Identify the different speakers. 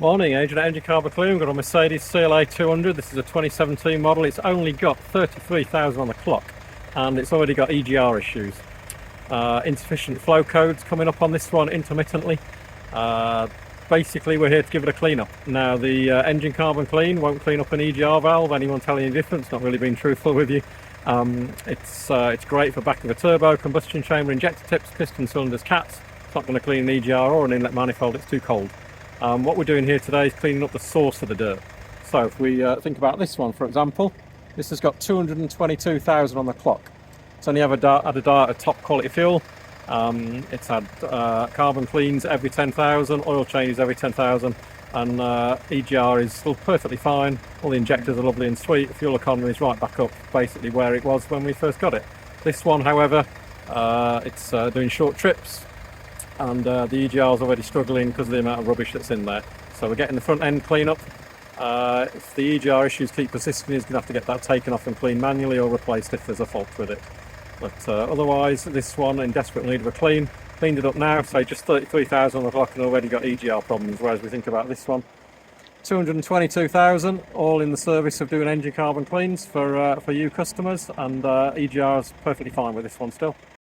Speaker 1: Morning, Agent at Engine Carbon Clean. We've got a Mercedes CLA200. This is a 2017 model. It's only got 33,000 on the clock and it's already got EGR issues. Insufficient flow codes coming up on this one intermittently. Basically, we're here to give it a clean up. Now, the Engine Carbon Clean won't clean up an EGR valve. Anyone telling you different? Not really being truthful with you. It's great for back of a turbo, combustion chamber, injector tips, piston cylinders, cats. It's not going to clean an EGR or an inlet manifold. It's too cold. What we're doing here today is cleaning up the source of the dirt. So if we think about this one, for example, this has got 222,000 on the clock. It's only ever had a dart of top quality fuel. It's had carbon cleans every 10,000, oil changes every 10,000, and EGR is still perfectly fine. All the injectors are lovely and sweet. The fuel economy is right back up basically where it was when we first got it. This one, however, it's doing short trips, and the EGR is already struggling because of the amount of rubbish that's in there. So we're getting the front end clean up. If the EGR issues keep persisting, he's going to have to get that taken off and cleaned manually or replaced if there's a fault with it. But otherwise, this one in desperate need of a clean. Cleaned it up now, so just 33,000 on the clock and already got EGR problems, whereas we think about this one. 222,000, all in the service of doing engine carbon cleans for you customers, and EGR is perfectly fine with this one still.